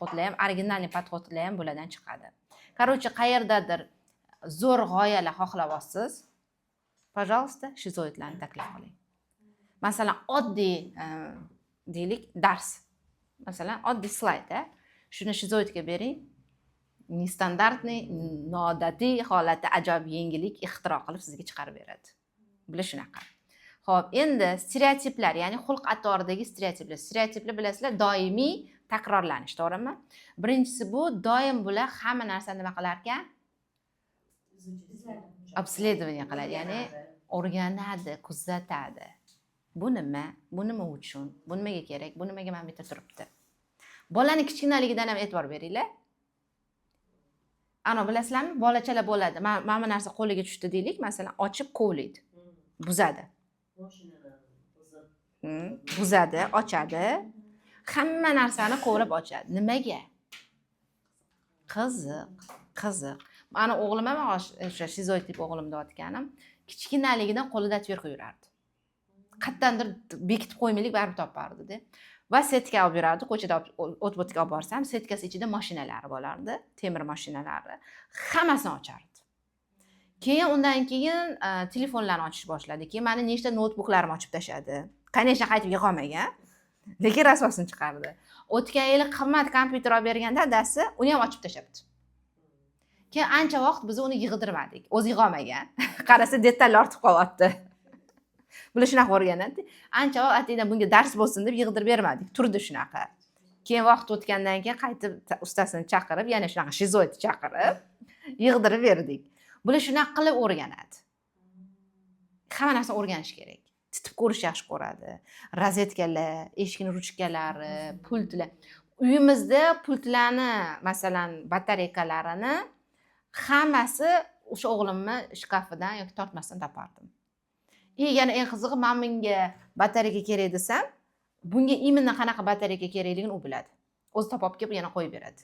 podxodlar ham, originalniy podxodlar ham bulardan chiqadi. Короче, qayerdadir zo'r g'oyalar xohlayapsiz, пожалуйста, shizoidlarni taklif qiling. Masalan, oddiy deylik dars. Masalan, oddiy slayd, shuni shizoidga bering. Nestandartniy, noodatiy holatda ajoyib yangilik ixtiro qilib sizga chiqarib beradi. Bular shunaqa. Xo'p, endi stereotiplar, ya'ni xulq atoridagi stereotiplar. Stereotiplar bilasizlar, doimiy takrorlanish, to'g'rimi? Birinchisi bu doim bular hamma narsani nima qilar ekan? Obsledovание qiladi, ya'ni o'rganadi, kuzatadi. Bu nima? Bu nima uchun? Bu nimaga kerak? Bu nimaga mana bu yerda turibdi? Bolani kichkinaligidan ham e'tibor beringlar. Ana bilasizlarmi? Bolachalar bo'ladi. Mana bu narsa qo'liga tushdi deylik, masalan, ochib kovlaydi. Buzadi. Buzadi, ochadi. Hamma narsani kovlab ochadi. Nimaga? Qiziq. Mani o'g'lim ham o'sha shizoid tip o'g'lim deyotganim, kichkinaligidan qo'lida tverka yurardi. Qayerdandir bekitib qo'ymaylik, baribir topardi-da. Va setka olib yurardi, ko'chada o't-o'tga olib borsam, setkasi ichida mashinalari bo'lardi, temir mashinalari. Hammasini ochardi. Keyin undan keyin telefonlarni ochish boshladi. Keyin meni nechta noutbuklarimni ochib tashladi. Конечно, qaytib yig'olmagan, lekin rasvosini chiqardi. O'tgan yili qimmat kompyuter olib berganda dadasi uni ham ochib tashlabdi. Keyin ancha vaqt biz uni yig'dirmadik. O'zi yig'olmagan. Qarasa detallar ortib qolyapti. Bular shunaqa o'rganadi. Ancha vaqt ataydan bunga dars bo'lsin deb yig'dirib bermadik. Turdi shunaqa. Keyin vaqt o'tgandan keyin qaytib ustasini chaqirib, yana shunaqa shizoid chaqirib, yig'dirib berdik. Bular shunaqa qilib o'rganadi. Hamma narsani o'rganish kerak. Titib ko'rish yaxshi ko'radi. Rozetkalar, eshikning ruchkalari, pultlar. Uyimizda pultlarni, masalan, batareykalarini hammasi o'sha o'g'limni shkafidan yoki tortmasidan topardim. Yana eng qizig'i, men bunga batareyka kerak desam, bunga imенно qanaqa batareyka kerakligini u biladi. O'zi topib kelib yana qo'yib beradi.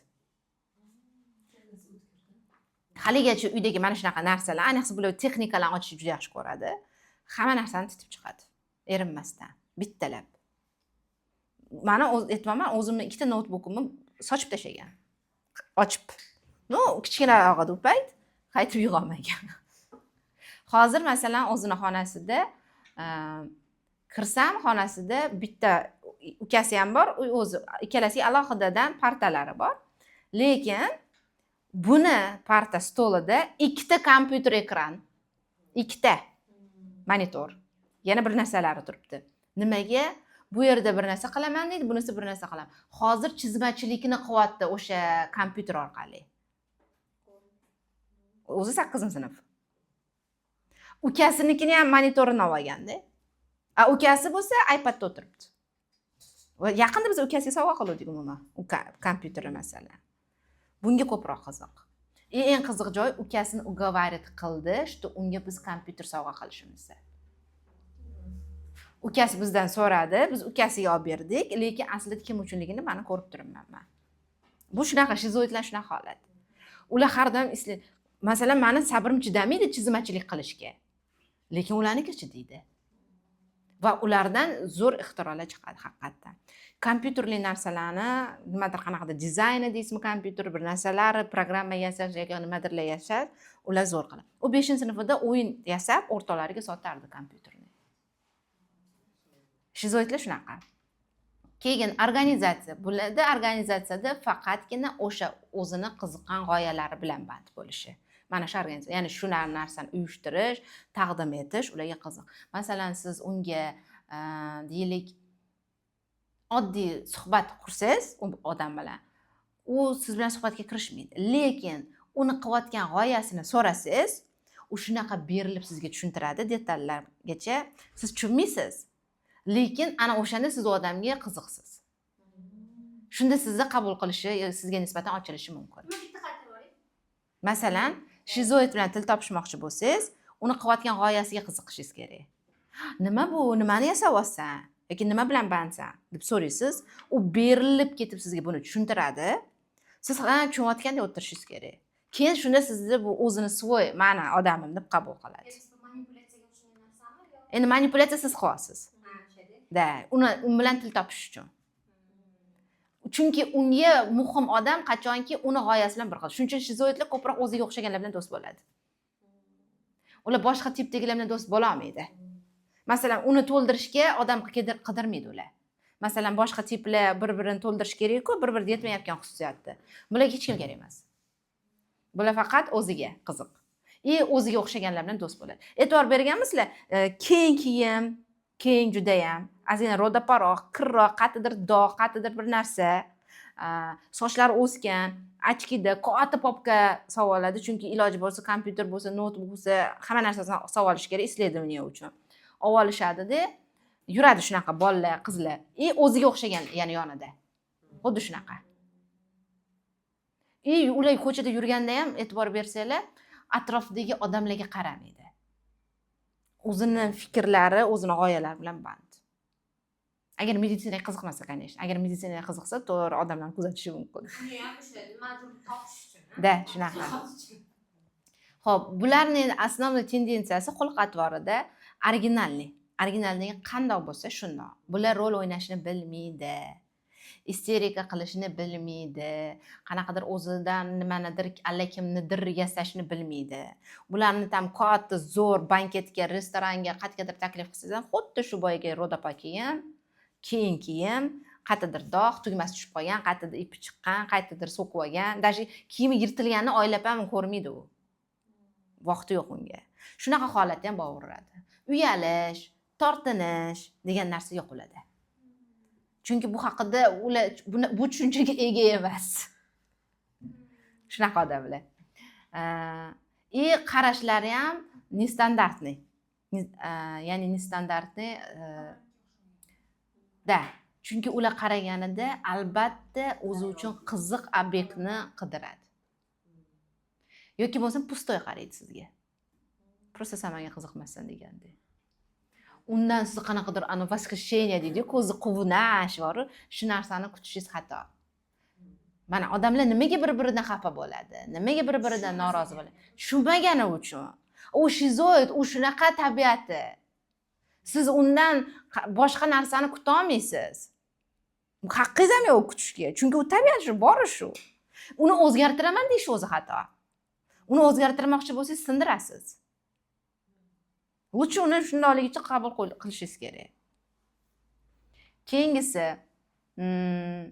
Haligacha uydagi mana shunaqa narsalar, ayniqsa bular texnikalarni ochishni juda yaxshi ko'radi. Hamma narsani titib chiqadi, erinmasdan, bittalab. Mana aytmaman, o'zimni ikkita noutbukimni sochib tashlagan. Ochib. No, kichkina og'adi u payt, qaytib yig'olmagan. Hozir masalan o'zini xonasida kirsam, xonasida bitta ukasi ham bor, u o'zi ikkalasi alohidadan partalari bor. Lekin buni parta stolida ikkita kompyuter ekran, ikkita monitor, yana bir narsalari turibdi. Nimaga? Bu yerda bir narsa qilaman deydi, bunisi bir narsa qilaman. Hozir chizmachilikni qilyapti o'sha kompyuter orqali. O'zi 8-sinf. Ukasinikini ham monitorini olganda. Ukasi bo'lsa iPadda o'tiribdi. Va yaqinda biz ukasiga sovg'a qildik umuman, kompyuterni masalan. Bunga ko'proq qiziq. Eng qiziq joy, ukasini ugovarit qildi, что unga biz kompyuter sovg'a qilishimizni. Ukasi bizdan so'radi, biz ukasiga olib berdik, lekin aslida kim uchunligini men ko'rib turibman. Bu shunaqa shizoidlar shunaqa holat. Ular har doim masalan, meni sabrim chidamaydi chizmachilik qilishga. Lekin ularniki chidaydi. Va ulardan zo'r ixtirolar chiqadi haqiqatdan. Kompyuterli narsalarni, nimadir qanaqadir dizayni deysizmi, kompyuter bir narsalari, programma yasash yoki nimadirlar yasash, ular zo'r qiladi. U 5-sinfida o'yin yasab, o'rtoqlariga sotardi kompyuterni. Shizoidlar shunaqa. Keyin organizatsiya. Bularda organizatsiyada faqatgina o'sha o'zini qiziqqan g'oyalari bilan band bo'lishi. Mana shu organizatsiya, ya'ni shu narsani uyushtirish, taqdim etish ularga qiziq. Masalan, siz unga deylik oddiy suhbat qursangiz, u odam bilan, u siz bilan suhbatga kirishmaydi. Lekin uni qilayotgan g'oyasini so'rasangiz, u shunaqa berilib sizga tushuntiradi detallargacha. Siz tushunmaysiz. Lekin ana o'shanda siz odamga qiziqsiz. Shunda sizni qabul qilishi, sizga nisbatan ochilishi mumkin. Masalan, shizoid bilan til topishmoqchi bo'lsangiz, uni qilayotgan g'oyasiga qiziqishingiz kerak. Nima bu? Nimani yasayapsan? Yoki nima bilan bandsan deb so'raysiz, u berilib ketib sizga buni tushuntiradi. Siz ham tushunayotgandek o'tirishingiz kerak. Keyin shunda sizni bu o'zini svoy, meni odamim deb qabul qiladi. Endi manipulyatsiya siz qilyapsiz. Da, uni bilan til topish uchun. Chunki unga muhim odam qachonki uni g'oyasi bilan bir xil. Shuning uchun shizoidlar ko'proq o'ziga o'xshaganlar bilan do'st bo'ladi. Ular boshqa tipdagilar bilan do'st bo'la olmaydi. Masalan, uni to'ldirishga odam qidirmaydi ular. Masalan, boshqa tiplar bir-birini to'ldirish kerak-ku, bir-biriga yetmayotgan xususiyatda. Bular hech kim kerak emas. Bular faqat o'ziga qiziq. O'ziga o'xshaganlar bilan do'st bo'ladi. E'tibor berganmisizlar? Keng judayam, ozgina ro'daparoq, kirroq, qatidir dog', qatidir bir narsa, sochlari o'sgan, achkida, katta popka sog'oladi, chunki iloji bo'lsa, kompyuter bo'lsa, notebook bo'lsa, hamma narsasini sog'olish kerak исследование uchun. Olishadi-da, yuradi shunaqa bolalar, qizlar. O'ziga o'xshagan yana yonida. Xuddi shunaqa. Ular ko'chada yurganda ham e'tibor bersanglar, atrofdagi odamlarga qaramaydi. O'zini fikrlari, o'zini g'oyalari bilan band. Agar meditsinaga qiziqmasa, конечно. Agar meditsinaga qiziqsa, to'g'ri odamlarni kuzatishi mumkin. Buni ham o'sha nimadir topish uchun. Da, shunaqa. Xo'p, bularning asosiy tendensiyasi xulq-atvorida originallik. Originallik qanday bo'lsa shundoq. Bular rol o'ynashni bilmaydi. Isterika qilishni bilmaydi. Qanaqadir o'zidan nimanidir, allakimnidir yasashni bilmaydi. Bularni ham katta zo'r banketga, restoranga, qayergadir taklif qilsangiz ham xuddi shu boyagi rodapa kiyim, kiyim, qayerdir dog', tugmasi tushib qolgan, qayerdir ipi chiqqan, qayerdir so'kib olgan, даже kiyimi yirtilganini oylab ham ko'rmaydi u. Vaqti yo'q unga. Shunaqa holatda ham bor uradi. Uyalish, tortinish degan narsa yo'q ularda. Chunki bu haqida ular bu tushunchaga ega emas. Shunaqa odamlar. Qarashlari ham nestandartniy. Ya'ni nestandartniy da. Chunki ular qaraganida albatta o'zi uchun qiziq obyektni qidiradi. Yoki bo'lsa pustoy qaraydi sizga. Просто samaga qiziqmasdan deganda. Undan siz qanaqadir восхищение deydi, ko'zi quvnash bor, shu narsani kutishingiz xato. Mana odamlar nimaga bir-biridan xafa bo'ladi? Nimaga bir-biridan norozi bo'ladi? Tushunmagani uchun. U shizoid, u shunaqa tabiati. Siz undan boshqa narsani kuta olmaysiz. Haqqingiz ham yo'q kutishga, chunki u tabiati bor shu. Uni o'zgartiraman deyish o'zi xato. Uni o'zgartirmoqchi bo'lsangiz sindirasiz. Lutchi uni shundoqligicha qabul qilishingiz kerak. Keyingisi